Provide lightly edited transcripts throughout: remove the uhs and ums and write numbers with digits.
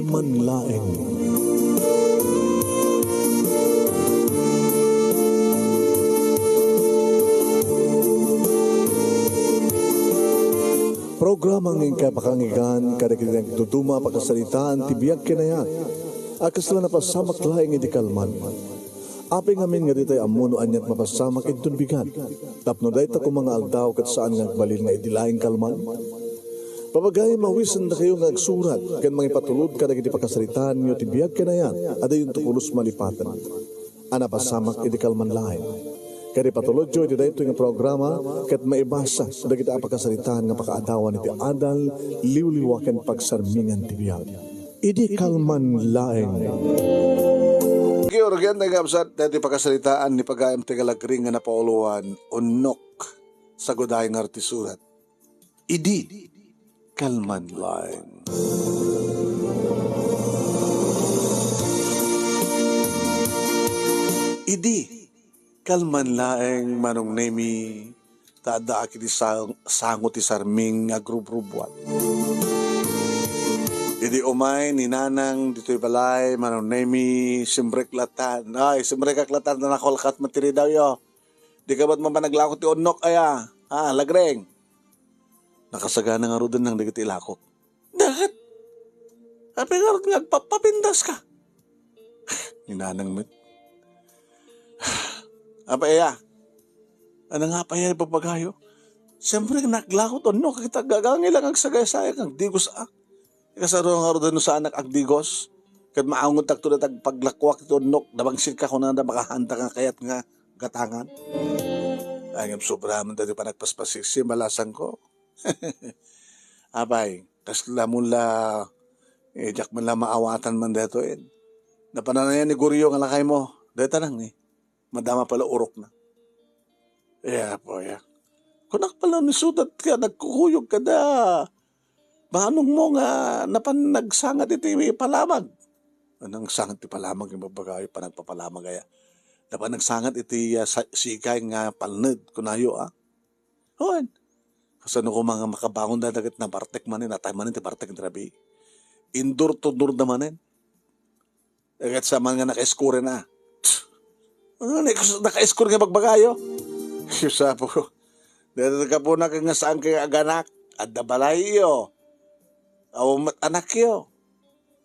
kalman laeng. Programang ng kapakangigan, kadagdag tutuma pagkasalitaan, tibiyag kinayat, akas lang napasamak laeng iti kalman. Aping amin nga ditay amuno anyat mapasamak itun bigan. Tapno dayta ko mga aldaw kat saan nga balil nga idilaing kalman. Papagay mawisan na kayo nga agsurat, kan mga ipatulod ka na iti pagkasalitaan nyo tibiyag kinayat, ada yung tukulos malipatan. Anapasamak iti kalman laeng. Kaya patulod jo iti dayto nga programa kat maibasa da kita pagkasalitaan nga pakaadawan iti adal liwliwaken pagsarmingan ti biyag. Idi kalman laeng. Organ na gabsat dati pagkasalitaan ni pagayam tigalagring nga napauluan unok sa godayang artisurat. Idi kalman laeng. Idi kalman laeng manong nemi tada akiti sango ti sarming nga grubrubuan. Idi umay ni nanang dito'y balay manong nemi simbrek latan. Ay, simbrek latan na nakolkat matiri daw yo. Di ka ba't mamanaglakot ti unok aya? Lagreng. Nakasagana nga rodan ng digit ilakot. Dagat? Api nga rodan nagpapapindas ka. Ni nanang mit. Apa iya? Ano nga pa iya ipapagayo? Siyempre naglakot unok kita gagangi lang ang sagay-sayang ang digos Kasaro nga rodan sa anak agdigos. Kat maangon takto na tagpaglakwak ito unok. Dabangsin ka ko na makahanta nga kayat nga gatangan. Ay nga sobraman dati pa nagpaspasiksi malasan ko. Abay, kasla mula jak man lang maawatan man dito Napananayan ni Guryo nga lakay mo. Dito lang madama pala urok na. Po ya. Kunak pala ni sudat ka, nagkukuyog ka da. Manong mo nga nagsangad iti palamag. Anong sangat iti palamag yung babagayo pa nagpapalamag kaya. Nagsangat iti sikay nga palned kunayo Hoan. Kasano ko mga makabangon na dagat na bartek manin atay manin ti bartek drabi. Indoor to door na manin. Dagat sa mga naka-escore na. Naka-escore nga bagbagayo. Yusa po. Dito ka po na nga saan kaya aganak. At dabalay iyo. Awan anak yo.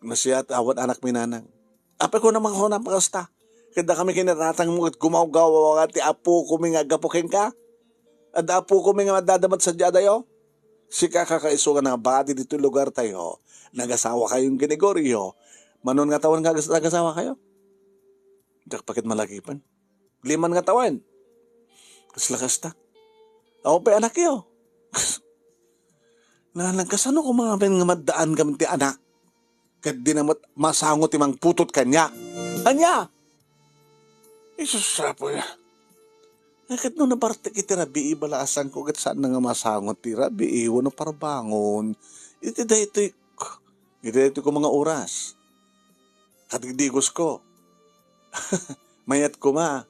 Nasiyat awan anak minanang. Apa ko namang honang pakasta. Kada kami kinaratang mo at gumawgaw at ti apo kumi nga gapukin ka. At apo kumi nga madadamat sa diyada yo. Si kakakaiso ka na bati dito lugar tayo. Nagasawa kayong ginigoryo. Manon nga tawan nga nagasawa kayo. Dak pakit malagipan. 5 nga tawan. Kaslakas ta. Ako pa anak yo. Kasano ko mga nga maddaan kami ti anak? Kat di na masangot imang putot kanya. Anya! Isusapo ya. Kat no nabartek iti rabi ibalasan ko kat saan na nga masangot ti rabi iwan no parbangon. Iti dito ko mga oras. Katigdigos ko. Mayat ko ma.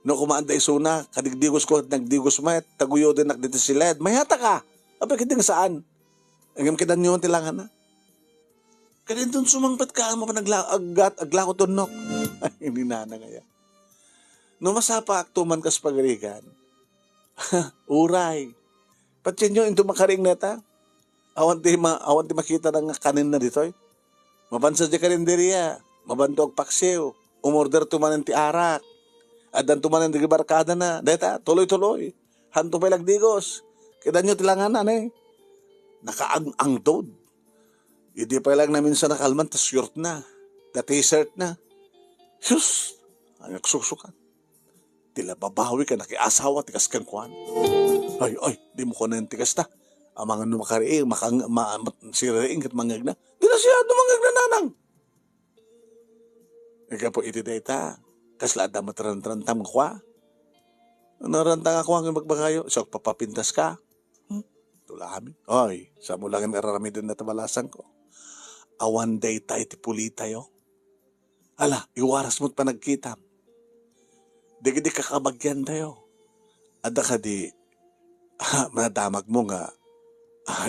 No kumaanda isuna, kadigdigos ko at nagdigos mayat, taguyo din nakdito si Led. Mayata ka! Apa kita nga saan? Ang kitan nyo ang tilangan na. Kaya doon sumangpat ka mo pa aglakot unok. Ay, hindi na nga yan. No masapa aktuman kas pagarigan. Uray. Patsin nyo into makaring neta. Awan ti makita ng kanin na dito. Mabansa di karinderiya. Mabanto ag paksiw. Umorder tumanan ti arak. Adan tumanan di barkada na. Deta, tuloy-tuloy. Hanto pa lagdigos. Kita nyo tilangan na nakaang tod. Hindi pa lang namin sa nakalman, tas short na. The t-shirt na. Sus! Ang nagsusukan. Tila babawi ka, nakiasawa, tikas kang kuhan. Ay, di mo ko na yung tikas ta. Ang mga numakariing, siraing kat mangag na. Di na siya dumangag na nanang. Ika po iti data. Kasla da matrantam kwa. Narantang ako ang magbagayo. So, papapintas ka. Tulami. Ay, sa mo lang ang nararami din na tabalasan ko. Awan day tayo ti puli tayo. Ala, iwaras mo't pa nagkita. Di kakabagyan tayo. Ada ka di, madamag mo nga,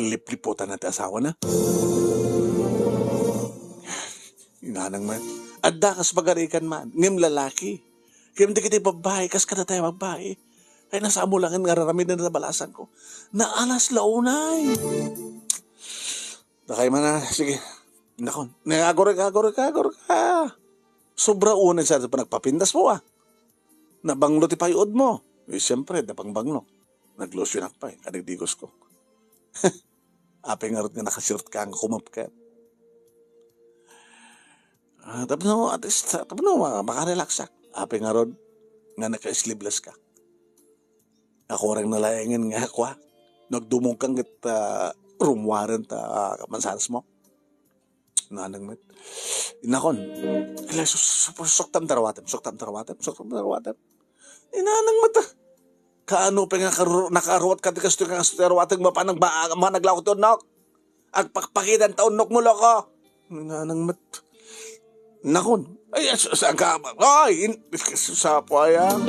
lipliputan natin asawa na. Inanang man. Adda kas pagarikan man. Ngim lalaki. Kaya hindi kita babae. Kas kada tayo babae. Ay nasa amo lang nga raramid na nabalasan ko. Naalas launay. Dakay man na. Sige. Nakon. Agor ka. Sobra unay sa panagpapindas mo Nabanglo ti payod mo. Siyempre, napangbanglo. Naglotion pa kanigdigos ko. Apay nga rin nga nakasirt ka ang kumapkat. Tapos no, at least, tapos no, makarelax Apay nga rin nga naka-sleeveless ka. Ako rin nalayangin nga ako Nagdumong kang rumwaran mansanas mo. Nanang met. Inakon. Kaya suktam tarawatem. Inanang mata. Kaano pa nga nakaruwat ka tikas ito nga tarawatem mapanang managlako ito nok. Agpakpakitan taon nok mo loko. Inanang mata. Nakon. Ay, saan ka? Ay, sa po ayan.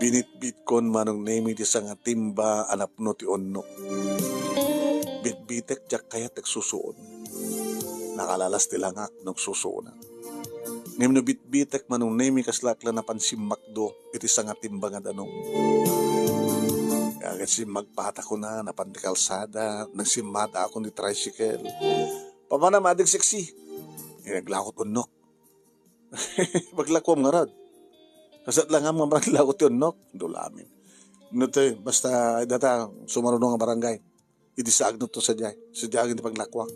Binitbit kon manong nemi ti nga timba anapno ti onnok. Bitbitek jak kaya susuon. Nakalalas ti langak nung susuon. Ngem no bitbitek manong nemi kaslakla na pansimmakdo iti nga timba nga danong. Kaya kasi magpata ko na napanti kalsada, nagsimata ako ni tricycle. Pamana madig seksi. Naglakot onnok. Maglakwam nga rad. Kasat lang nga mga lakot yun, no? Dulamin. Nutoy, basta data sumarunong ang barangay. Idisaag no to sa jay. Sa jay hindi paglakwak.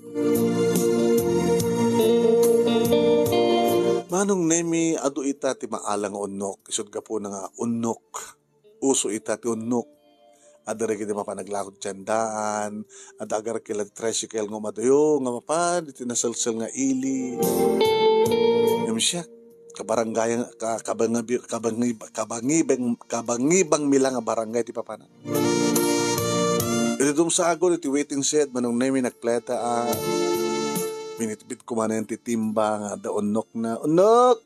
Manong nemi adu ita ti maalang unnok. Isod ka po na nga unnok. Uso ita ti unnok. Adara kita mapanaglakot tiyandaan. Adagar kila tricycle nga madayo. Nga mapad. Iti nasalsal nga ili. Yung siya. Kabarangay kabangibang milang nga barangay ti papana. Ito dong sagol iti waiting shed manong nemi nagpleta binitbit ko man ti timba nga da unok na unok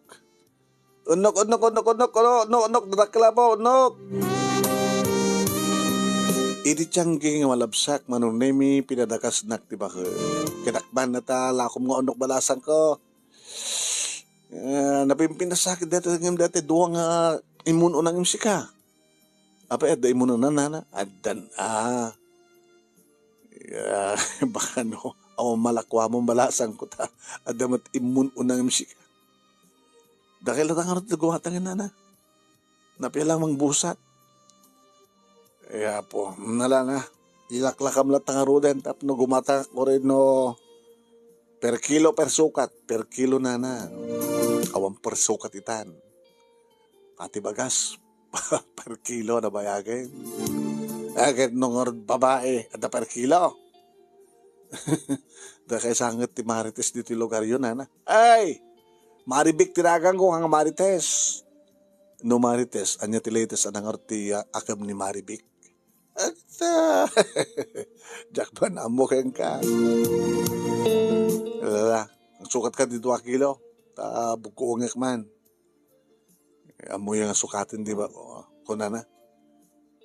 dakla po unok. Iti tiyanggi nga malabsak manong nemi pinadakas nak ti baka kinakban na ta lakom nga unok balasan ko. Napimpin na sa akin dati duwa nga imun unang imsika. Apa da imun unang nana? Adan baka no aw malakwa mo balasan ko ta adamat imun unang imsika. Dahil lang nga rin gumatangin nana. Napilang mang busat. Kaya po nala nga ilaklakam lang tangaruden tap no gumatang ko rin no per kilo per sukat per kilo nana. Awang per sukat itan. Pati bagas per kilo na bayagin. Agad nung babae at per kilo. Dahil sangat ti Marites dito lugar yun nana. Ay! Maribik tiragang ko ang Marites. No Marites, anya ti latest anang arti akam ni Maribik. At jakban amo keng ka. Ang sukat ka dito a kilo. Bukuongek man. Amo yung sukatin, di ba? Kuna na.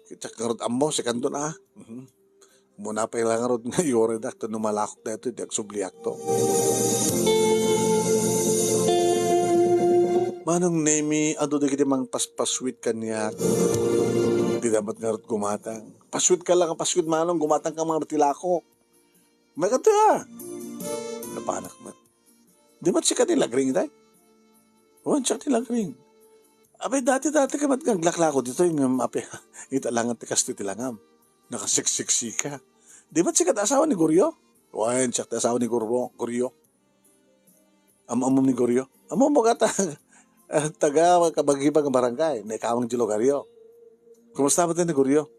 Kitsak karot amo, sekando na. Muna pa ilang karot nga yore dak, numalakot na ito, diag subliak to. Manong nemi, ado di kita mang paspaswit kanya. Di dapat nga rot gumatang. Paswit ka lang, paswit manong, gumatang ka mga tilako. May kato napanak man. Di ba't siya kanilagring tayo? Huwag siya kanilagring. Abay, dati ka ba't naglaklako dito yung italangan tikas titilangam. Nakasiksiksi ka. Di ba't siya asawa ni Goryo? Huwag siya asawa ni Goryo. Amam ni Goryo. Amam mo ka taga kabagibang barangay na ikawang Jilogaryo. Kumusta ba tayo ni Goryo?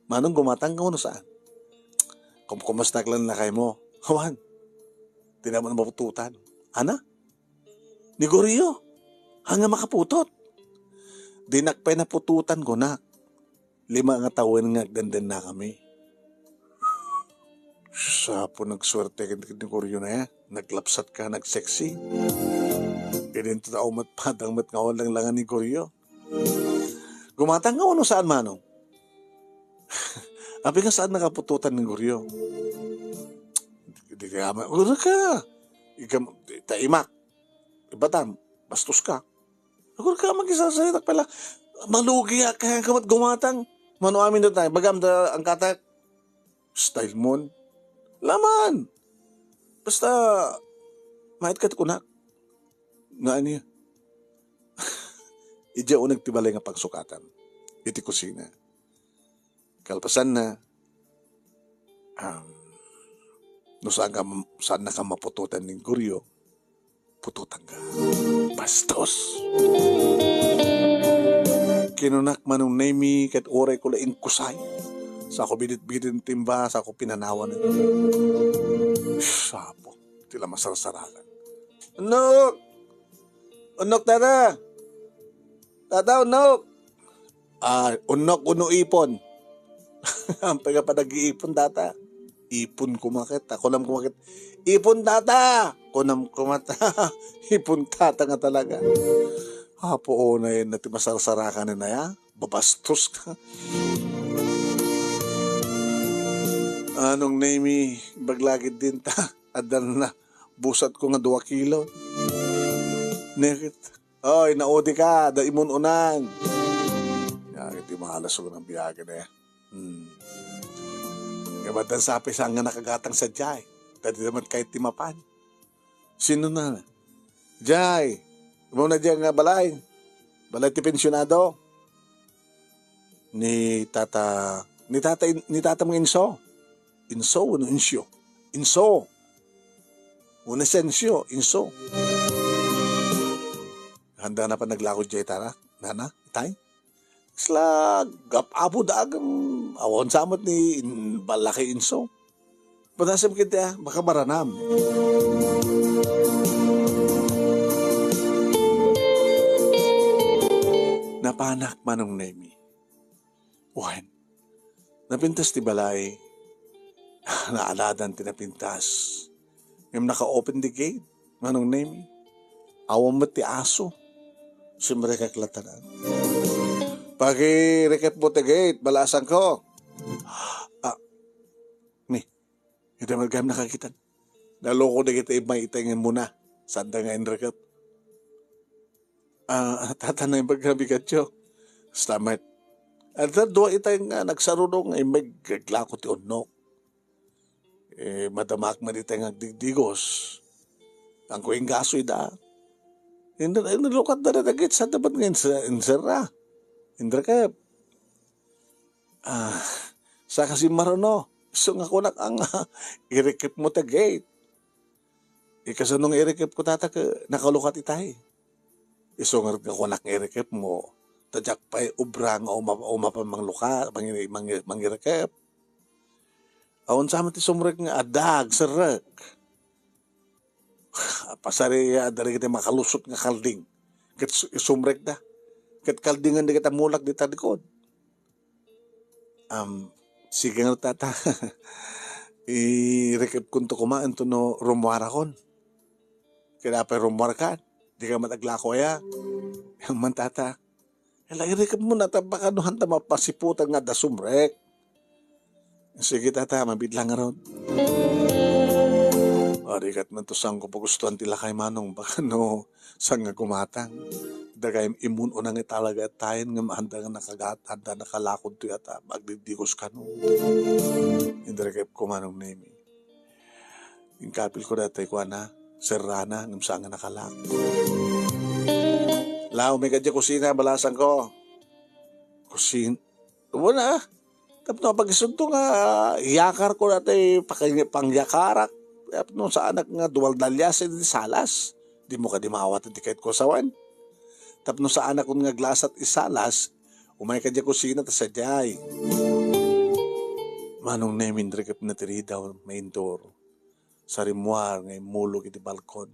Manong gumatang ka mo saan? Kumusta lang na kayo mo? Huwag. Di naman mapututan. Ana? Ni Goryo. Hanga makaputot. Dinakpay na pututan ko na. 5 nga taon nga gandan na kami. Sapo nagswerte ka ni Goryo na ya. Naglapsat ka, nagseksi. Pininto na umat padang mat nga walang langan ni Goryo. Gumatang nga ano saan manong? Abi nga saan nakapututan ng guryo? Hindi ka yaman. Ura ka. Taimak. Ibatam. Bastos ka. Ura ka mag-isasalitak pala. Malugi kaya kamat gumatang. Mano amin doon tayo. Bagam da ang katak. Style mon. Laman. Basta mahit ka kunak. Nga niya. Ija o nagtibalay nga pagsukatan. Iti kusina. Kalpasan na, no saan na ka mapututan ng guryo, pututan ka. Bastos. Kinunak manong nemi kat oray ko laing kusay. Sa ako bidit-bidit timba, sa ako pinanawan. Sapo, tila masarsaralan. Unok! Unok tata! Tata, unok! Unok, uno ipon. Ang pagkapadag-iipon tata. Ipon kumakit. Ako lang kumakit. Ipon tata! Kunam kumata. Ipon tata nga talaga. Hapo o na yun natin masarsarakan na ya. Babastos ka. Anong name baglagid din ta. Adan na. Busat ko nga 2 kilo. Nekit. Oy, naudi ka. Da imununan. Yakit yung mahalas ko ng biyage na yan. Kabatan sa apis ang nga nakagatang sa Jai. Dati naman kahit timapan. Sino na? Jai. Mo na dyan nga balay. Balay ti pensyonado. Ni tata mga inso. Inso, ano insyo? Inso. Una sensyo, inso. Handa na pa naglakod Jai tara. Nana, itay. Slag, abo dagang awon samot ni balaki inso. Padasam kita, baka maranam. Napanak manong nemi. Uwan, napintas ti balay, naaladan ti napintas. Ngayon naka-open the gate, manong nemi. Awang mo ti aso. Siyempre kaklatanan. Pag-rekep mo ti gate, balasan ko. Hindi magkam nakakitan. Naloko na kita may itangin muna. Sanda nga rekep. Tatanay pagkabigat yo. Slamat. At doon itay nga nagsarunong ay magglako ti unok. Madamak man itay nga digdigos. Ang kuing gasoy da. Hindi nalukat na natagit. Saan dapat nga insera? Indra ka. Sa kasi marono. So nga kunak ang i-recap mo ta gate. Ikasanong i-recap ko tata ka nakalukat itay. Iso nga kunak i-recap mo. Tadyak pa ubra nga umapamang luka. Mangi-recap. Awan sa amat isumrek nga adag, sarak. Pasari dari kita makalusot nga kalding. Kat isumrek da. Kat kaldingan di kita mulak di talikod. Sige nga tata. I-recap kunto kumaan to no rumwara kon. Kaya pa rumwara ka. Di ka mataglako ya. Yung man tata. Kaya i-recap mo na baka no hanta mapasiputan nga da sumrek. Sige tata, mabidlang nga ron. Arikat man to sang ko pagustuhan tila kay manong baka no sang nga gumatang. Dagay imun unang italaga at tayo nga mahanda nga nakagat, handa nakalakod to yata, magdidikos ka no. Indrekep ko manong nemi. Yung kapil ko dati ko na, serrana, ng saan nga nakalak. Lao, may kadya kusina, balasan ko. Kusin. Wala. Tapos pag-isunto nga, yakar ko dati, pangyakarak. Tapos sa anak nga, duwal dalyas, hindi salas. Di mo ka di maawat, hindi kahit ko sawan. Tapos sa anak ko nga glas at isalas, umay ka dya kusina, tas sadyay. Manong nemin rekap na tiri daw, may indoro. Sa rimwar, ngay mulog iti balkon.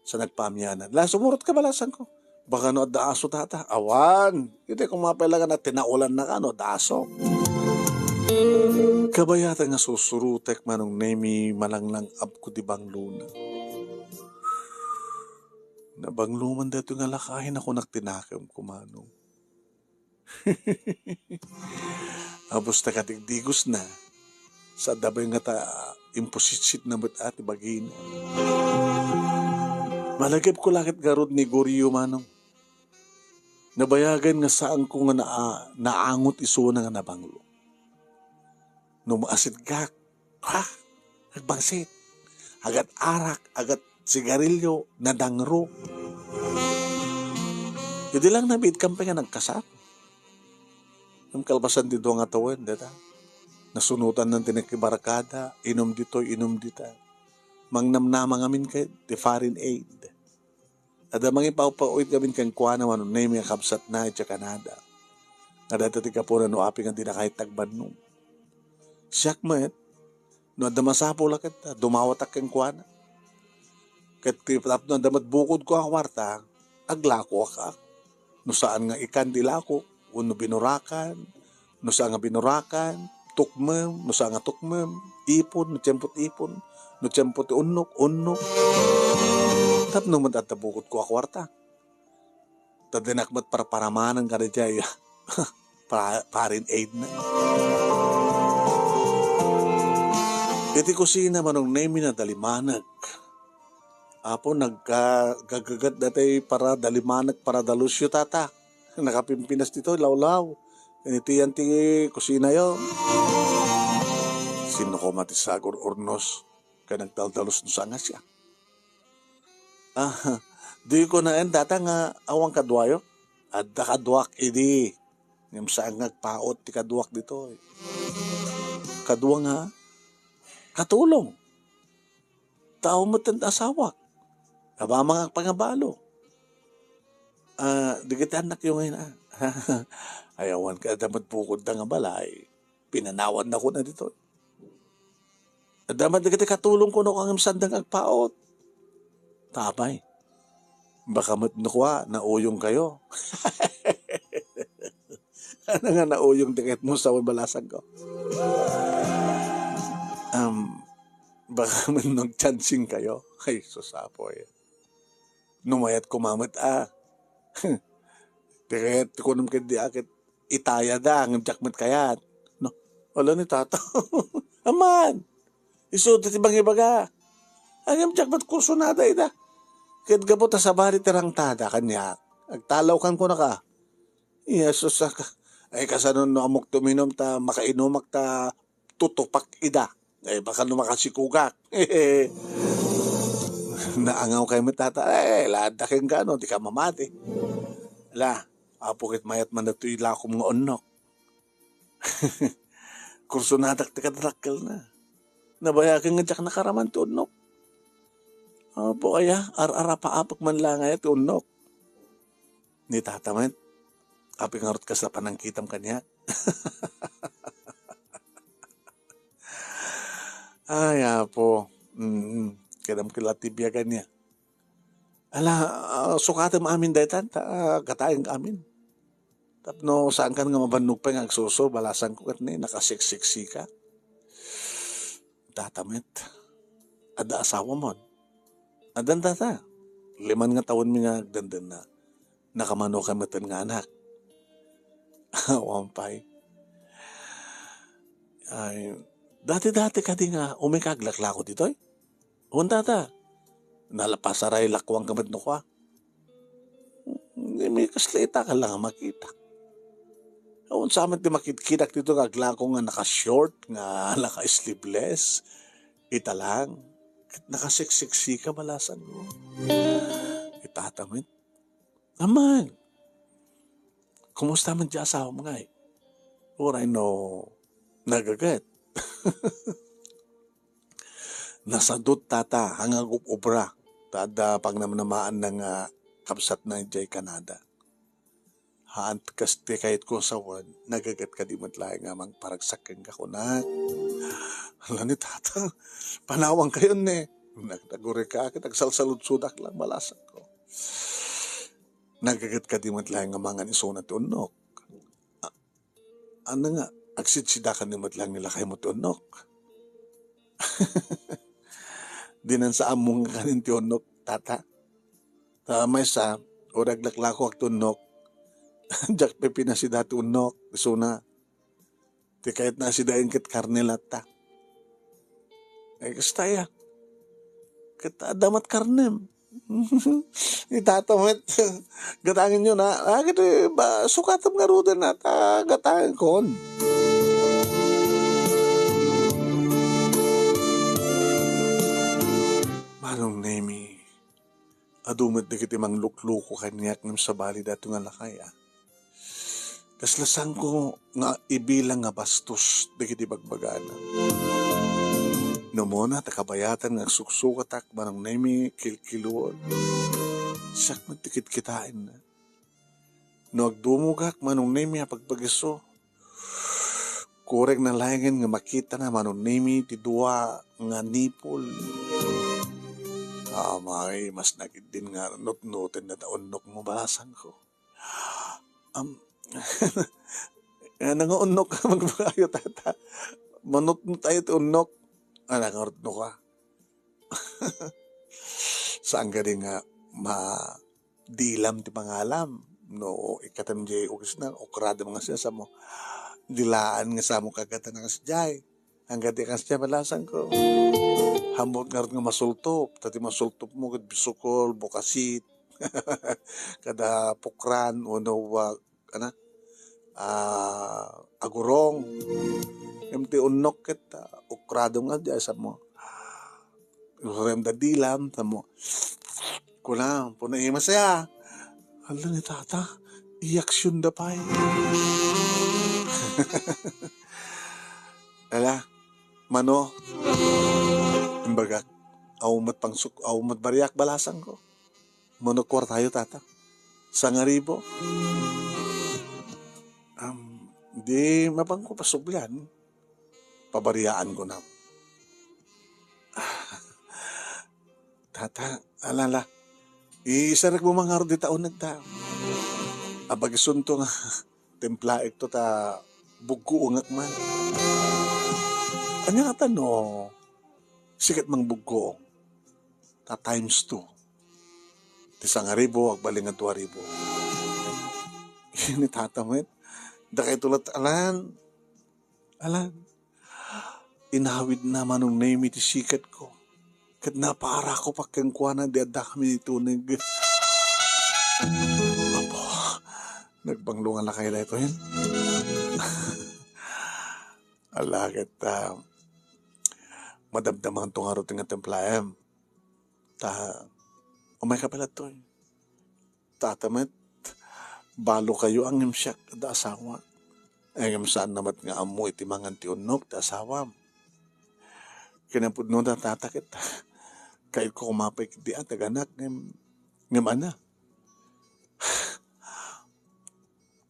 Sa nagpamyanan. Sumurot ka balasan ko. Baka no, daaso tata. Awan. Hindi kung mapailangan na tinaulan na ka, no, daaso. Kabayatan nga susurutek manong nemi malanglang abko di bangluna. Nabangluman dito nga lakahin ako nagtinakam kumanong. Abos ta katigdigos na. Sa dabay nga ta imposisit na ba't ati bagin. Malagip ko lakit garod ni Goryo manong. Nabayagan nga saan ko nga naangot iso na nga nabanglo. Numaasit gak, nagbangsit. Agat arak, agat sigarilyo, nadangro. Hindi lang nabit kampay nga nagkasap. Ang kalpasan dito nga tawin, data. Nasunutan ng tinakibarakada, inom dito, inom dita. Mangnamnamang amin kay the foreign aid. Ada mga ipaupaoit kami kang kuha naman na yung mga kapsat na at Canada. Nga dati tika po na no api nga di na kahit tagban nung. Siyak met, no adamasapo lakit, dumawatak kang kuha na. Kat tipatap no adamat bukod ko ang warta, aglako ka. No saan nga ikandila ko, uno binurakan, no saan nga binurakan, tukmem, no saan nga tukmem, ipon, no tiyempot unok. Tap nung matatabukot ko akwarta. Tadinakmat para paramanan ka na dyan. Parin aid na. Iti kusina manong name na dalimanag. Apo nagkagagat datay para dalimanag para dalusyo tata. Nakapimpinas dito, lawlaw. Iti yan ti kusina yun. Sino ko matisagor urnos. Kaya nagdaldalos no sanga siya. Di ko na data nga awang kadwayo. Adda kadwak idi. Ngam saan nagpaot ti kadwak dito. Kadwa nga katulong. Tao mo tan asawa. Aba mga pangabalo. Di kita anak yung ngayon Ayawan ka damat bukod na nga balay. Pinanawan na ko na dito. Damat di kita katulong ko no kang sandang agpaot. Tabay. Baka matnukwa, nauyong kayo. Ano nga nauyong dikit mo sa balasan ko? Baka nag-chancing kayo. Ay, susapoy. Numayat kumamit, Dikit ko naman kaya di akit itaya da, ang jakmat kayat. No, wala ni tata. Aman! Isuot iti bang ibaga. Ang jakmat kurso na da ida. Kaya gabot sa bari terang tada kanya. Agtalaw kan ko na ka. Yesus ka. Ay kasanon no amok tuminom ta makainumak ta tutupak ida. Ay baka no makasikugak. Naangaw kayo matata. Lada kayong gano'n. Di ka mamati. Apukit mayat man na ito ilakom nga onok. Kurso natak tikadrakkel na. Nabayagan nga jak nakaraman ti onok. Opo kaya, ar-ara paapak man lang ay iti unok. Ni tataman, api ngarot ka sa panangkitam kanya. Ay, apo. Kadam kilatibiyagan niya. Sukatam amin daytan, katayang amin. Tapno, saan ka nga mabannog pa nga agsuso, balasan ko kat ni, nakasiksiksi ka. Tatamit. Ada asawa mo. Adan tata. 5 nga taon mi nga agdandan na nakamano kamatan nga anak. Wampay. Ay, dati-dati ka di nga umikaglakla ko dito eh. Huwag tata. Nalapasaray lakwang kamat no kwa. May kaslita ka lang makita. Huwag sa amin di makitkidak dito kaglako nga naka-short, nga naka-sleeveless. Ita lang. Nakasiksiksi ka balasan mo. Itatamit. Aman. Kumusta man di asawa mo nga eh? Or I know, nagagat. Nasadot tata, hangang upra. Tada pag naman ng kapsat na jay Canada. Haan kaste kahit ko sa wan, nagagat ka di matlahay nga mang paragsakin ka kunak. Hala ni tata, panawang kayo ne. Nagtaguri ka, nagsalsalud-sudak lang, malasan ko. Nagagat ka di matlahay nga mga nisuna tunok. Ano nga, agsitsida ni matlang nila kayo mo tunok. Dinan sa among kanin tunok, tata. May sa, uraglaklako ak tunok. Jack Pepe na si dati unok, isuna. Ti kahit na si daing kit karnelata. Kastaya. Kita damat karnem. Itatamit. Gatangin nyo na. Kito ba, sukatam nga rudan na. Gatangin kon. Manong nemi. Adumit na kiti mang lukluko kanyak ng sabali dato nga lakay Kaslasan ko nga ibilang nga bastos da kiti bagbagana. No mo na takabayatan nga suksukatak manong nemi kilkiluon. Sak magtikit kitain na. No agdumugak manong nemi pagpagiso. Kurek na layangan nga makita na manong nemi ti dua nga nipol. May mas nakit din nga not-noten na taunok mo balasan ko. Nangaunok ka magpakayo tata. Manot mo tayo taunok. Nangaunok ka. Saan ka rin nga dilam ti pangalam. No, ikatam jay ukis na. Ukrada mga siya sa mo. Dilaan nga sa mo kagata na kasjay. Hanggang di kasjay balasan ko. Hambot nga rin nga masultop. Tati masultop mo kat bisukol, bukasit. Kada pukran, agurong. Yung unok ket ukrado nga di sa mo. Rem da dilam sa mo. Kulang, punay masaya. Hala ni tata, iyaksyon da pa Ala, mano, imbaga, awmat bariak balasan ko. Mano tayo tata. Sangaribo. Di mabang ko pasok yan. Pabariyaan ko na. Tata, alala. Isarag mo mga di taon nagta. Abagisun to nga. Templaik to ta bugo ungak man. Anya nga tano. Sikat mang bugo. Ta times 2. Tisang aribo, agbaling nga 2,000. Ini tatamit. Dakay tulat alan. Inawid na manong name iti sikat ko. Kat napara ko pakengkuana di adda kami nito Apo, nagbanglungan na kayo na ito yun. Alakit, madamdaman itong araw tinga templayam. Umay ka pala ito. Tatamat, balo kayo ang imsyak da asawa. Ay saan namat nga amo iti mangan ti unok da asawa. Kinapud no da tatakit. Kahit ko kumapay di at aganak ngem ana.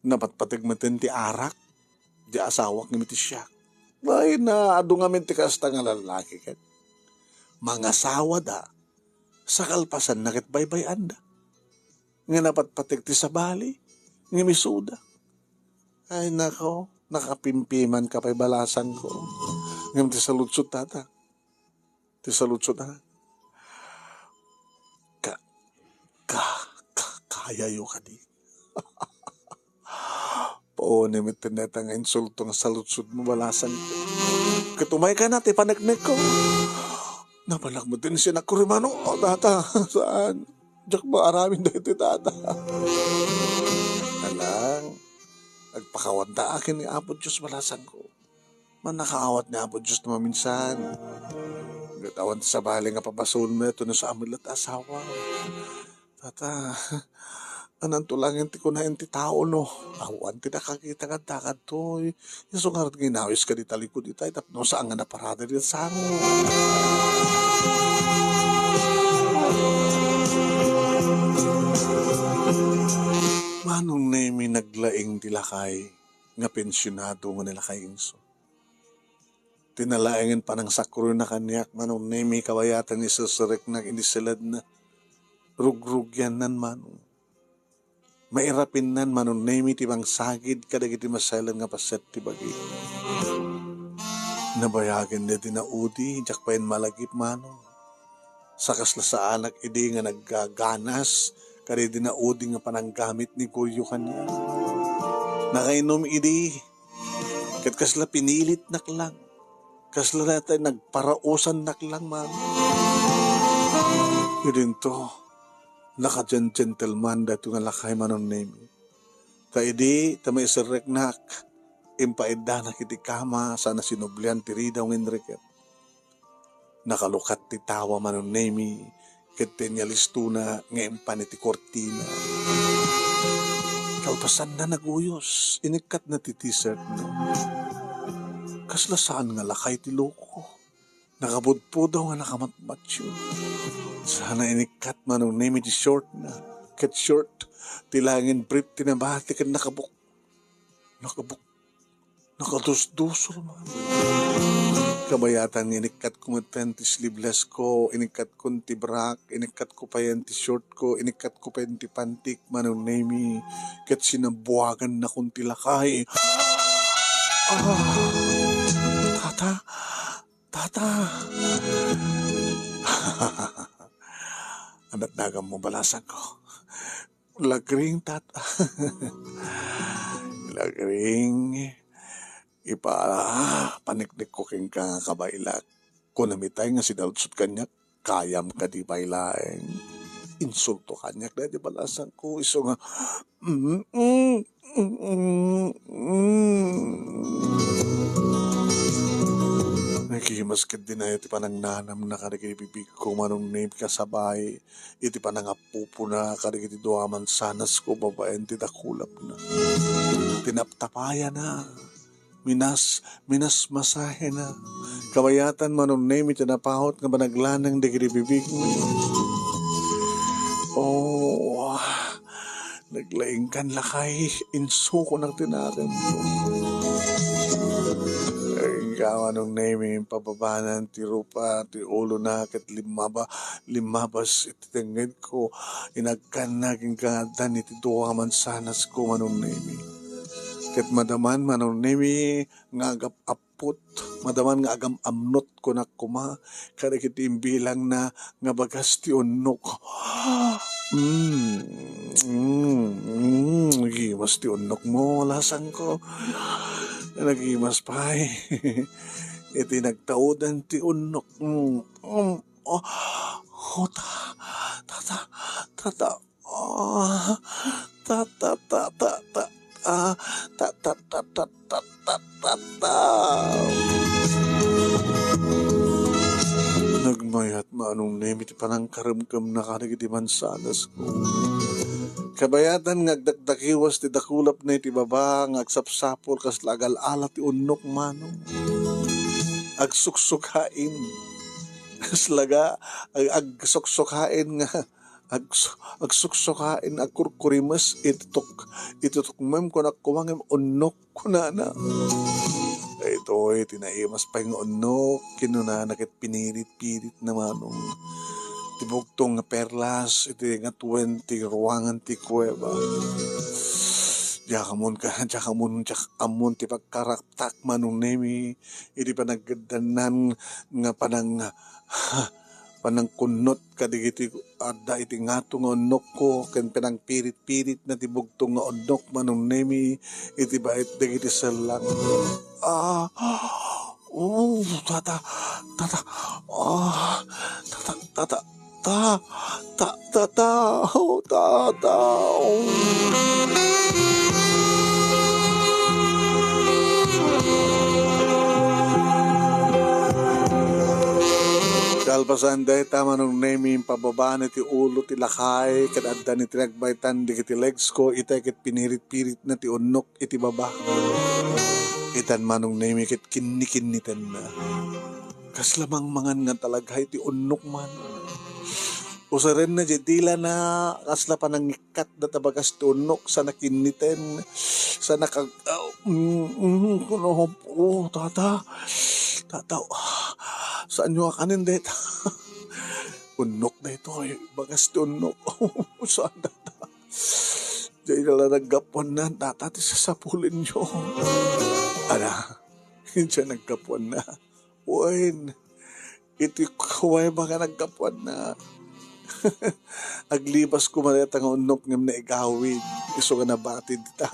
Napatpatig matin ti arak di asawak ng iti siya. Ay na adu nga ti kasta nga lalaki ket. Mga asawa da sa kalpasan nakit baybay anda. Nga napatpatig ti sabali ng misuda. Ay nako, nakapimpiman ka pa'y balasan ko. Ngam ti salutsot tata. Ti salutsot na. Kayayo ka di. Paone mit tineta nga insulto nga salutsot mo balasan ko. Katumay ka na, ti panagnek ko. Napalag mo din siya na kurimano. O tata, saan? Diyak ba aramin na ito tata? Alang, nagpakawat na akin ni Apo Diyos balasan ko. Man nakaawat ni Apo Diyos na maminsan. Gatawan sa bali nga papasul mo ito na sa amilat asawa. Tata, anang tulangin ti kunain ti tao no. Awan ti nakakita ka takad to. Yung ngarat ginawis ka di talikod itay. Tapno saan nga naparada rin sa mo. Manong nemi naglaing tilakay nga pensyonado nga nilakay inso. Tinalaingin pa ng sakuro na kanyak manong nemi kawayatan ni susurek na inisilad na rugrug yan nan manong. Mairapin nan manong nemi tibang sagid kadagiti masalan nga paset ti bagi. Nabayagin na dinaudi, jak pa yun malagip manong. Sakas la sa anak idi nga naggaganas, kari dinaudi nga pananggamit ni Kuyo kanya. Nakainom idi, Kat kasla pinilit naklang. Kasla natin nagparausan naklang man. Yun to, naka-gentleman dito nga lakay manon name. Ta idi, ta may sirek nak, impaedda na kiti kama, sana sinublian tiri daw Enrique. Nakalukat ti tawa manon name, kiti niya listuna, ngayon pa ni ti kortina. Kalpasan na naguyos, inikat na ti t-shirt na. Kasla saan nga lakay ti loko. Nakabudpo daw nga nakamatmatyo. Sana inikat manong name ti short na. Kat short, tilangin brief tinabati kan nakabuk. Nakadusdusol man. Kabayatan inikat ko matan ti sleeveless ko, inikat ko ti brak, inikat ko pa yan ti short ko, inikat ko pa yan ti pantik manong name. Kat sinabuagan na kong tilakay. Tata. Anak dagam mo balasan ko. Lagring tata. Lagring. Paniknik ko king kabailak. Kung namitay nga sinalsot kanyak, kayam ka di bailaeng. Insulto kanyak na di balasan ko. Iso nga, Nakikimas ka din na iti panang nanam na karikibibig ko manong name kasabay. Iti panang apupo na karikiti duaman sanas ko babaen ti dakulap na. Tinaptapaya na. Minas masahe na. Kabayatan manong name iti napahot nga banaglanang di kiribibig mo. Oh, naglaing kan lakay. Inso ko ng tinarim mo. Ikaw anong name pababanan ti rupa ti ulo na kat limabas iti tenged ko inagkan naging kadan iti duwa man sanas ko manong name kat madaman manong name nga agap aput madaman nga agam amnot ko na kuma kada kiti imbilang na nga bagas ti unok gimas ti unok mo lasang ko nagimas pa iti nagtaudan ti unok nagmayat maanong name iti panang karamkam na kanagiti mansanas ko. Kabayatan ngagdagdakiwas ti dakulap na iti baba ngagsapsapol kas lagal alat ti unok manong. Agsuksukhain. Kas laga agsuksukhain nga agsuksukhain agkurkurimas itutok mem ko nakumangem unok kunana. Ito tinaimas pa yung unok kinuna nakit pinirit-pirit na manong. Tibugtong nga perlas, iti nga 20 ruangan ti kuweba. Diyakamon amon ti pagkaraktak manong nemi, iti panagdanan nga panang kunot kadigiti adda iti ngato nga unok ko, ken panang pirit-pirit na tibugtong nga unok manong nemi, iti bait digiti selang. Tata. Kalpasan day tama nung name pababa na ti ulo ti lakay kadadda ni tinagbaitan di kiti legs ko itekit pinirit-pirit na ti unok iti baba. Itan manong name kit kinnikinitan na. Kaslamang mangan nga talaga iti unok man. Usaren na jadila na kasla panangikat na tabagas ti unok sa nakiniten sa nakag tata saan nyo akanin deta unok na ito bagas ti unok saan tata jay nala naggapon na tata ti sasapulin nyo hindi nagkapuan na Uwain, iti kuway baka nagkapuan na. Aglibas ko maleta nga unok ngam na igawid. Iso nga nabatid ta.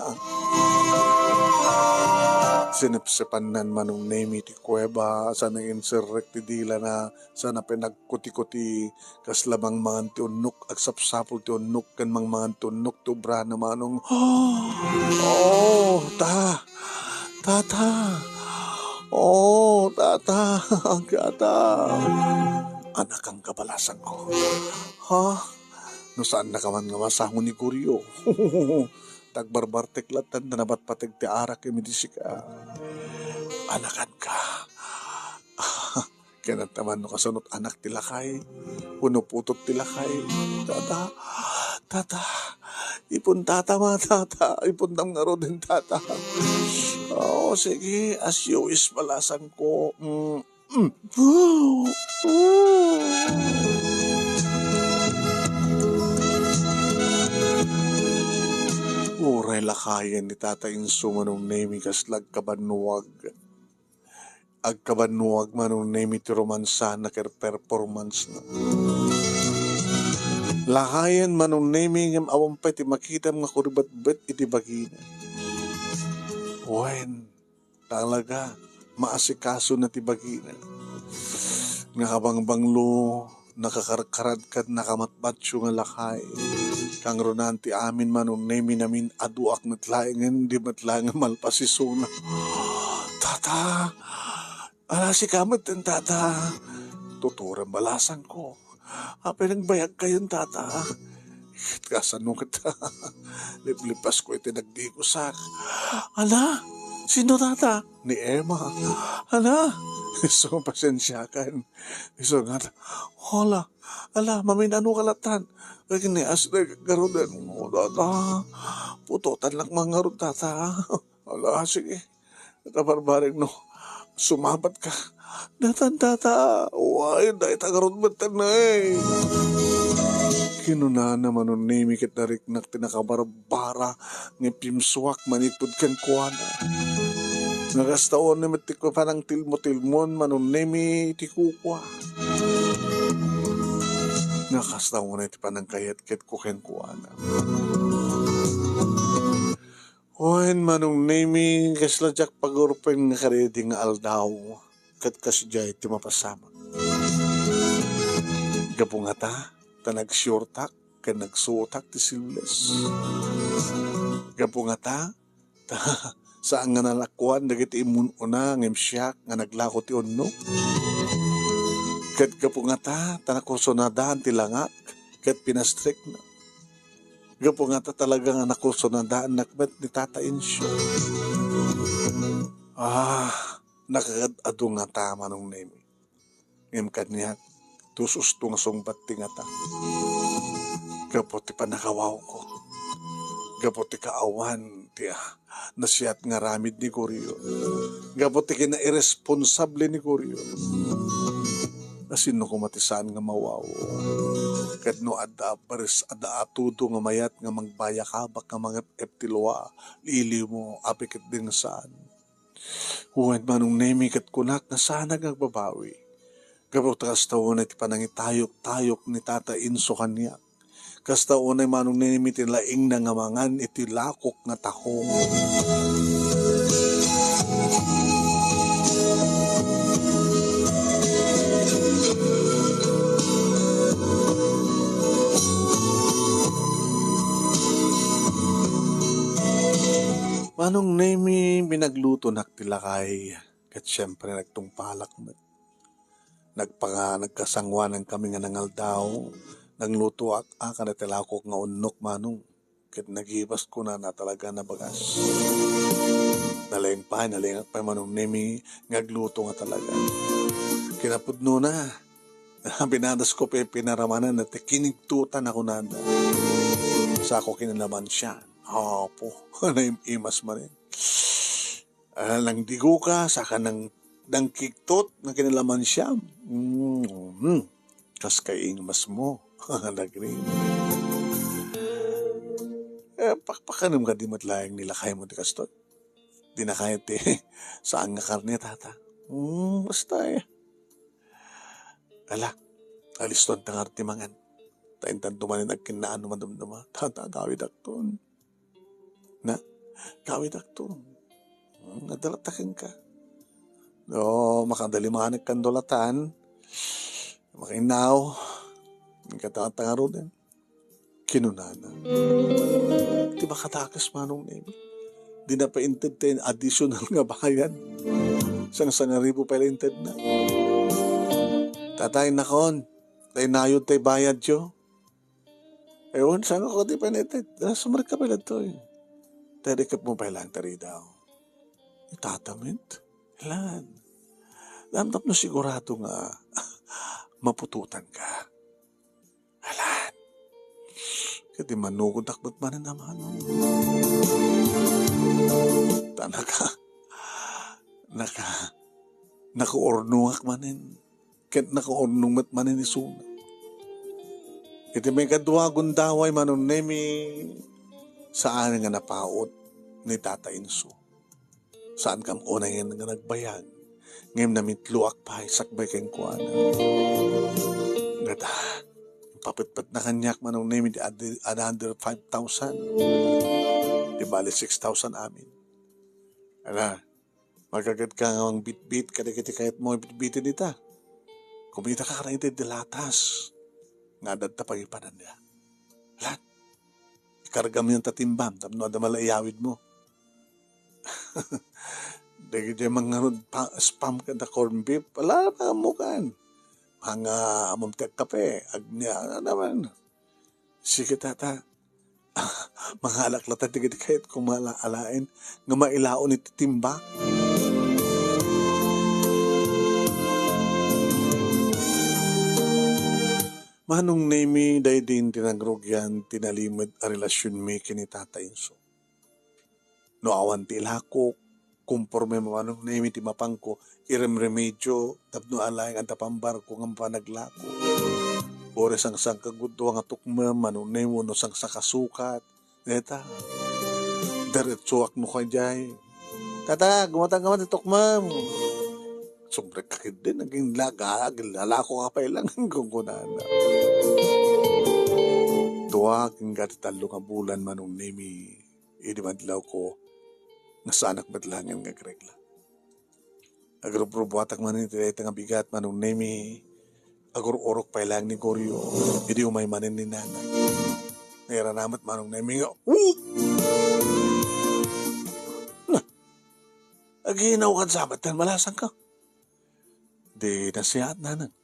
Sinipsipanan manong name ti kuweba, sana insurrect ti dila na, sana pinagkuti-kuti, kas lamang mangan ti unok, agsapsapol ti unok, kan mang mangan ti unok, tubra na manong, oh, tata, oh, tata, gata, anak ang kabalasan ko, ha? No saan na kaman nga masangon ni Kuryo? Tagbarbarteklatan na nabat patag ti arak emedisika. Anakan ka. Kaya naman no kasunot anak ti lakay. Punuputot ti lakay. Tata. Ipon tata mga tata. Ipon tam nga din tata. Oo, sige. As you is balasan ko. Uray lakayan ni Tata Inso manong nemi kaslag kabanuag. Agkabanuag manong nemi ti romansa na performance na. Lakayan manong nemi ngam awampay ti makitam nga kuribat-bat iti bagina. Wen, talaga, maasikaso na ti bagina. Nga kabangbanglo, nakakarkarad kad nakamatbatyo nga lakay. Kang ronan ti amin manong nemi namin aduak natlaengan di matlaengan malpasisuna. Tata, ala si kamat ten tata. Tuturang balasan ko. Apay nagbayag kayon tata. Kasano kita. Liplipas ko iti nagdikusak. Ala, sino tata? Ni Emma. Ala, iso pasensyakan. Iso nga, hola, ala, maminano kalatan. Kaya ni asda garudan mo, tata. Putotan lang mga garud, tata. Ala, sige. Tabarbaring no, sumabat ka. Datan, tata. Uway, dahil tagarud batan na eh. Kinuna naman nun nimi kit nariknak tinakabarbara ng pimswak manipod kang kuwana. Nagastaon na matikwa pa ng tilmo-tilmon manun nimi tikukwa. Nakastaon na iti panang kayat-kit ko kang kuwana. Oen manung nimi kasladyak pagurpen nga karedi nga aldaw kat kasjay ti mapasama. Gapungata tanagsyurtak ken nagsuotak ti Silves. Gapungata saan nga nalakwan dagiti imununa ngem siyak nga naglako ti unno. Ket gapungata tanakursonadaan ti langak ket pinastrek na. Gapungata talaga nga nakursonadaan nakmet ni Tata Insyo. Nakagad-ado nga tama nung nemi. Ngem kaniyak tususto nga sungbat ti nga ta. Gapot ti panakawaw ko. Gapot ti kaawan ti nasiyat nga ramid ni Kuryo. Gapot ti kina-irresponsable ni Kuryo. Asino kumatisaan nga mawaw. Kat no ada atudo nga mayat nga magbayakabak nga mga eptilwa. Lili mo apikit din saan. Huwag manong nemi kat kunak na sana gagbabawi. Gapot kastaon na ti panangitayok-tayok ni Tata Inso kanya. Kastaon na manong nemi ti laing na ngamangan iti lakok nga tahong. Manong nemi binagluto naktilakay kat syempre nagtungpalak mo. Nagkasangwanan kami nga nangaldaw, nagluto ka na tilakok nga unok manong, kat nagibas ko na talaga na bagas. Nalayang pa manong nemi, ngagluto nga talaga. Kinapudno na, binadas ko pinaramanan na kinigtutan ako nanda. Sa ako kinalaman siya, po, naimas man rin. Nang digo ka, saka nang kiktot na kinalaman siya. Kas kaing mas mo. Nagring. Pakpakanam ka di matlayang nila kaya mo di kastot. Di na kaya ti saan nga karne tata. Basta eh. Aliston tangar ti mangan. Taintan tumanin agkinaan madumduma. Tata, gawid akton. Na, gawid akton. Nadalatakin ka. O, makadalimanik kang dolatan, makinaw, ang katanga ro din. Kinunana. Di ba katakas manong name? Di na pa entertain additional nga bayan. Sang ribu pa inted na. Tatay nakon, tay nayod tay bayad yo. Ewan, saan ako di pa inted? Sumar ka pala to eh. Tadikap mo pa lang tari daw. Itatamit? Ilan? Damdam no sigurado nga mapututan ka. Alan. Kati manugod akbat man na naman. Tanaka. Nakaornuak manin. Ket nakaornungat manin isuna. Iti may kadwa gundaway manon nemi saan nga napaot ni Tata Inso. Saan kam unay nga nagbayag. Ngayon namitluak pa sakbay keng kuana. Gata, papitpat na kanyak manong nemi di another 5,000. Di bali 6,000 amin. Ala, magagad ka nga ang bit-bit kadikiti kahit mo bit-bitin ita. Kumita ka karang iti dilatas. Nga dadta pagipanan niya. Lan, ikarga mo yung tatimbam, tapno ada malayawid mo. Dagi dyan mga spam ka na corn beef, wala na mo kan. Mga amamtek kape, agnya, naman. Sige tata, mga alaklata tigit kahit kung malaalain, nga mailaon iti timba. Manong nemi day din tinagrogyan tinalimod a relasyon mi kini Tata Inso. No awan ti ilhako, kumporme manong nemi ti mapangko, irem remedyo, tapno alayang ang tapambar ko ng panaglako. Ore sang kagudwa nga tukma, manong nemi no sang sakasukat. Neta, diretsuak no kajay. Tata, gumatang ti tukma. Sumbre kakid din, naging lalako ka pa ilang hanggang kunana. Tuwag ang gatitalo nga bulan manong nemi, idimadlaw ko, nga sa anak matlangan nga gregla. Agruprobuatak man iti nga bigat manong nemi, agururok pa ilang ni Goryo, idi umay manin ni nanay. Nairanamat manong nemi nga, aginaw kan sabat, malasang ka. Di nasihat na nang.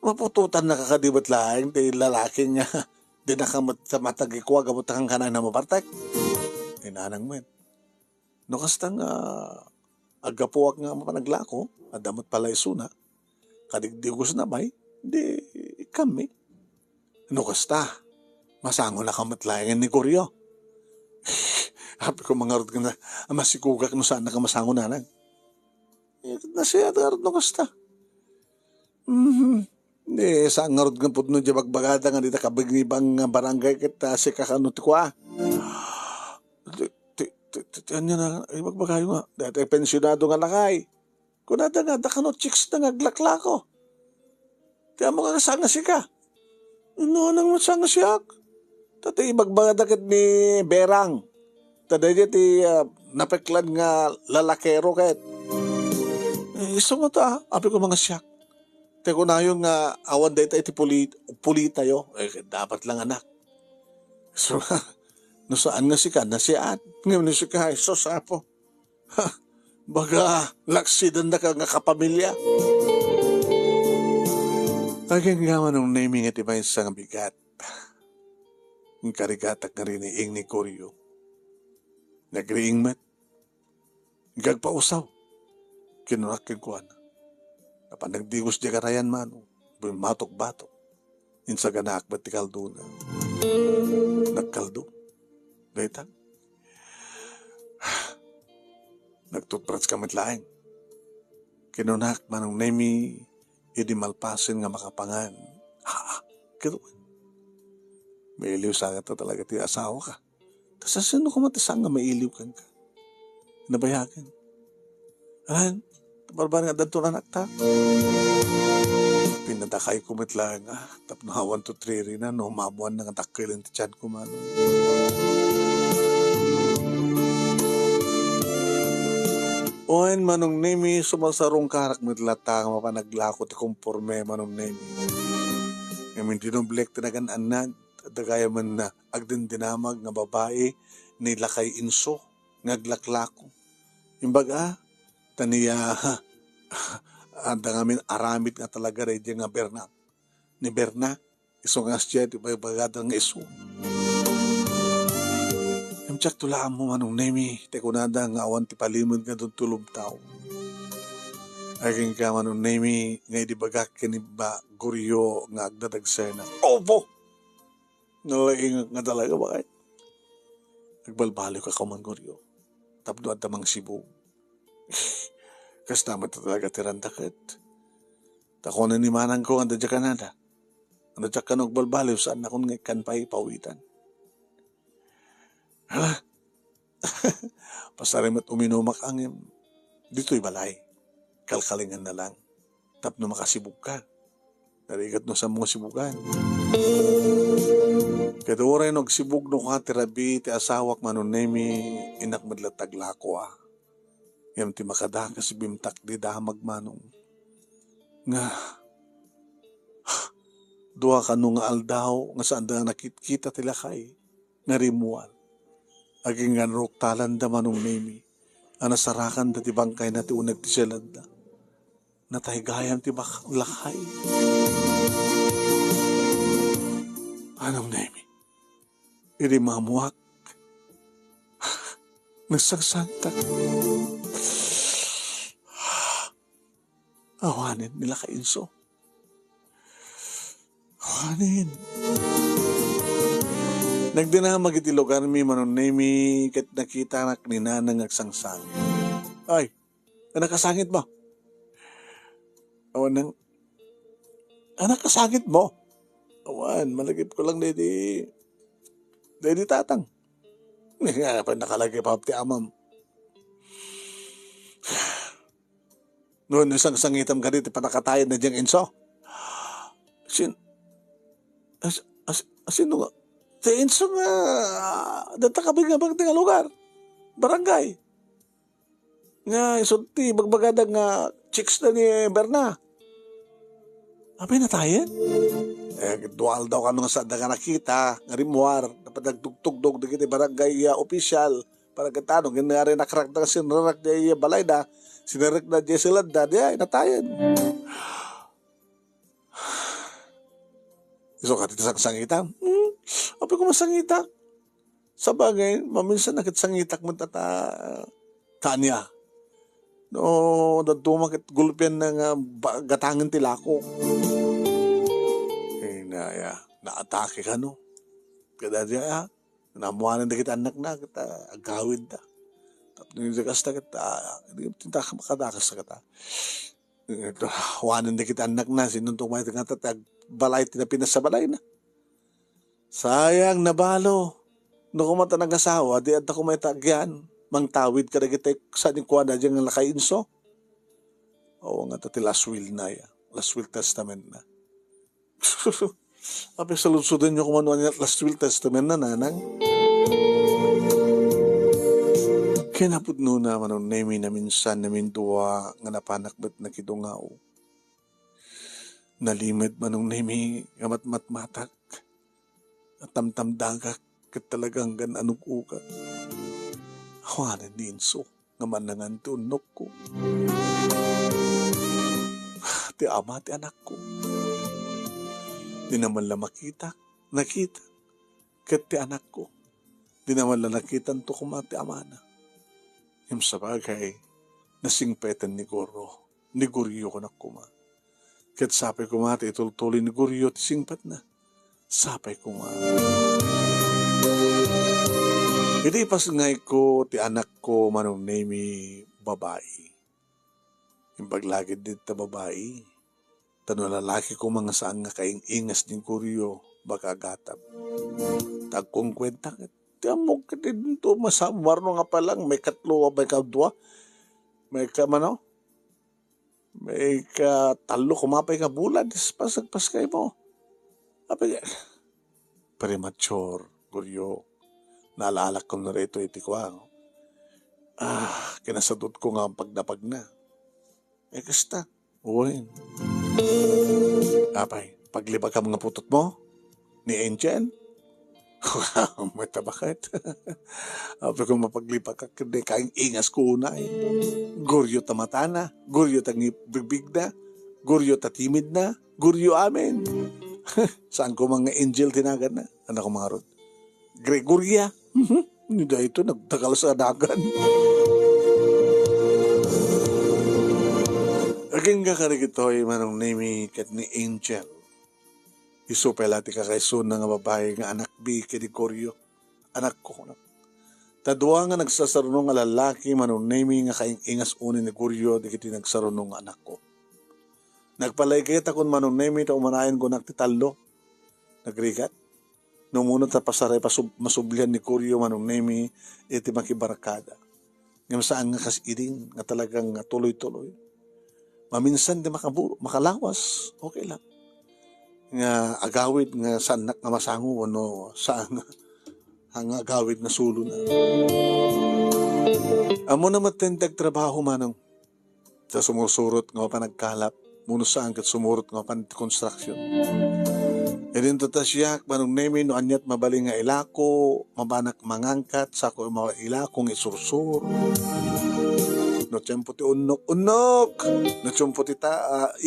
Mapututan na kakadibat lang, di lalaki niya, di nakamat sa matagikwa, gamot kang kanay na mapartek. Inanang men. No kastang agapuak nga mapanaglako, adamot pala isuna, kadigdigos na bay, di kami. No kasta, masango na kamatlayan ni Goryo. Happy ko mga rod ka na, masikugak no saan nakamasango na nang. Nasiya darod no kasta. Di sa ngarod ng putno di bagbagada nga dita kabignibang barangay kita si kakanot ko Ano na, bagbagayo nga. Dati pensyonado nga lakay. Kung nada nga, dakanot chicks na nga glakla ko. Kaya mo nga sanga si ka. Ano nang masanga siya? Tati bagbagada kit ni Berang. Tadi di napeklan nga lalakero kahit. Iso mo ta, api ko mga siyak. Teko na yung awan data iti pulita yo. Dapat lang anak. So, no saan nga si ka, nasiat. Ngayon si ka, so sapo. Baga, laksidan na ka nga kapamilya. Aging gaman ng naming iti may isang bigat. Ang karigatak na rin ni Goryo. Nagriing met. Gagpausaw. Kinurakin ko na. Kapag nagdigos di karayan man, bumatok-batok. Insa ganak ba't ti kaldo na. Nagkaldo. Daytan. Nagtutprats kamit laing. Kinunak manong nemi, idi malpasin nga makapangan. Kito. May iliw sa nga talaga ti asawa ka. Tapos sino kumatisang nga may iliw kang ka? Nabayagan. Ayan. Barbar nga danto na nakta. Pinadakay kumit lang tapno 1 to 3 rin na no mabuan na nga takilin ti tiyan ko man. Oen manong nemi sumasarong karak mitlata nga mapanaglako ti komporme manong nemi. Ngamin tinublek tinagan anad dagaya man na agdin dinamag nga babae ni lakay inso ngaglaklako. Imbaga taniya anda ngamin aramid nga talaga rin nga Berna. Ni Berna iso nga siya di bagada nga iso. Yung tsak tulaan mo manong nemi te kunada nga awan ti palimod nga doon tulog tao. Aging ka manong nemi nga di bagak kiniba guryo nga agdadagsena. Opo! Nalaing nga talaga ba kay? Nagbalbalo ka man guryo. Tapdo at tamang Cebu. Kas naman talaga tirandakat. Tako na ni manang ko ang dadya kanada. Ang dadya ka nagbalbalo saan akong ngayon pa'y pawitan. Hala? Pasarimat uminumak angin. Dito'y balay. Kalkalingan na lang. Tapno makasibog ka. Narigat no sa mga sibugan. Kaya oray nagsibog no ka tirabi ti asawak manunemi inak madlatag lako ah. Yam ti makadakas bimtak di damag manong. Nga. Dua ka nung aldaw nga saan da nakikita tilakay. Narimuan. Aging nga ruktalan da manong nemi. Anasarakan da ti bangkay na ti unag ti silad da. Natahigayam ti lakay. Anong nemi? Iri mamuak. Nagsagsantak. Awanin nila kainso. Awanin. Nagdinamag iti lugar mi manon nemi kat nakita nak ni nanang agsangsang. Ay, nakasangit mo. Awan nang, nakasangit mo. Awan, malagip ko lang dedi tatang. Nga pa nakalagay pa ti amam. Noon isang sangitam ka dito panakatayan na diyang inso. Sino nga? Ti inso nga data kami nga bang tinga lugar. Barangay. Nga isunti bagbagada nga chicks na ni Berna. Apay na tayo? Dual daw ka nung sa daga nakita, nga rimuar, dapat nagtugtugdog na kita barangay official, para katanong, ganyan rin nakarak na sinarak na balay na, sinarak na diya sila na, diya, natayan. Iso ka dito sa sangitak? Apay ko masangitak. Sa bagay, maminsan nakitsangitak mo tanya. No, dadumang gulpian ng gatangan tilako. Naatake ka no. Kada diya, namuhanan na kita anak na, kita agawid na. Tapos nilikas na kita, hindi tinta ka makadakas na kita. Wanan na kita anak na, sinuntong may tingatag, balay, tinapinas sa balay na. Sayang, nabalo. No kumata ng asawa, di at ako may tagyan. Mang tawid ka na kita sa nikuha na dyan ng lakainso. Oo nga, tati last will na ya. Last will testament na. Ape saludsudin nyo kung ano ang last will testament na nanang. Kinapod no naman ang nemi na minsan namin duwa nga napanakbat na kidungaw. Nalimit man ang nemi nga matmatak at tamtamdagak kat talagang gananong uka. Hawanan din so nga manangan ti unok ko. Ti ama ti anak ko. Di naman lang nakita, kat ti anak ko. Di naman lang nakita to kumati amana. Yung sa bagay, nasingpetan ni Guryo ko na kuma. Kat sapay kumati itultuloy ni Guryo, ti singpat na. Sapay kuma. Hindi pasangay ko, ti anak ko manong nemi babae. Yung paglagid din ta babae. Tano lalaki ko mga saan nga kaing ingas ng Guryo, baka gatap. Tagkong kwenta, tiamok ka din to, masamar no nga palang, may katlo, may kadwa, may kamano, may katalo, kumapay ka bulan, pasagpas kayo mo. Apay, premature, Guryo, naalala ko na rito iti ko. Kinasadot ko nga ang pagdapag na. Kasta, uwin. Apay, paglibag ka mga putot mo, ni Angel, mata bakit? Apay kung mapaglibag ka, hindi kaing ingas ko una eh. Guryo ta mata na, guryo ta bibig na, guryo ta timid na, guryo amin. Saan ko mga angel tinagan na? Anak ko mga rod. Gregoria. Hindi ito, nagtakal sa dagan. Aging kakarigit ito manong name kat ni Angel. Iso pala ti kakaisun na nga babae nga anak bi kini Goryo. Anak ko. Tadwa nga nagsasarunong nga lalaki manong name nga kaingas unin ni Goryo di kiti nagsarunong nga anak ko. Nagpalaykit akong manong name ito umanayan ko naktitalo. Nagrigat. Numunod sa pasaray masublian ni Goryo manong name iti makibarakada. Ngayon saan nga kasiding nga talagang tuloy-tuloy. Maminsan di makalawas. Okay lang. Nga agawid nga sanak nga masango ano saan ang agawid na sulo na. Amo na matendag trabaho manong sa sumusurot nga panagkalap muno saan kat sumurot nga pan construction. Edin to tasyak manong nemi no anyat mabaling nga ilako mabanak mangangkat sako mga ilakong isursur. No tiyempo ti unok. No tiyempo ti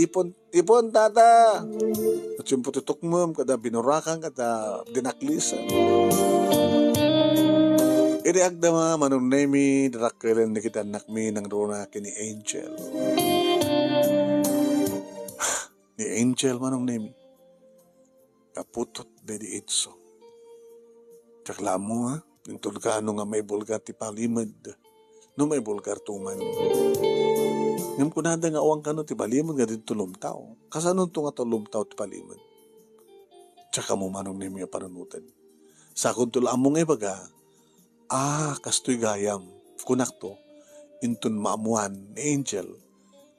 ipon tata. No tiyempo ti tukmum kada binurakan kada dinaklisan. Iri agdama manong nemi darakelen ni kita nakmi ng rona kini Angel. Ni Angel manong nemi. Kaputot dedi itso. Tsakla mo ha. Nintol ka ano nga may bulga ti palimad. No may bulgar tuman. Ngam kunada nga awang kano ti palimod nga dito lumtaw. Kasano ito nga lumtaw ti palimod? Tsaka mo manong nemi panunutan. Sa kuntul among baga, kastoy gayam, kunak to, intun maamuan ni Angel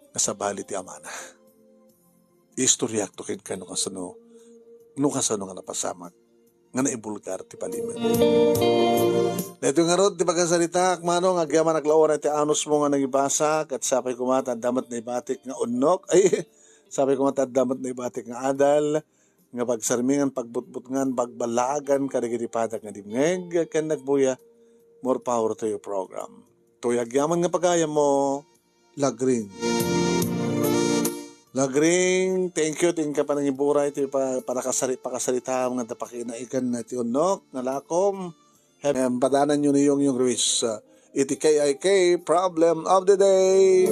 na sa bali ti amana. Istoryak to kin kano kasano nga napasamak nga naibulgar ti palimod. Dito nga rod, di pagkasalita, manong, agyaman naglaon ti anos mo nga nagibasa, at sapay kumatadamat na ibatik nga unok, sapay kumatadamat na ibatik nga adal, nga pagsarmingan, pagbutbutngan, pagbalagan, karigitipatak nga dimngeg, kan nagbuya, more power to your program. To'y agyaman nga pagaya mo, lagring. Lagring, thank you ka pa ng iburay, ito para pakasalita, nga tapakinaikan na ti unok, nalakom, padanan nyo na yung Ruiz. Iti KIK, problem of the day.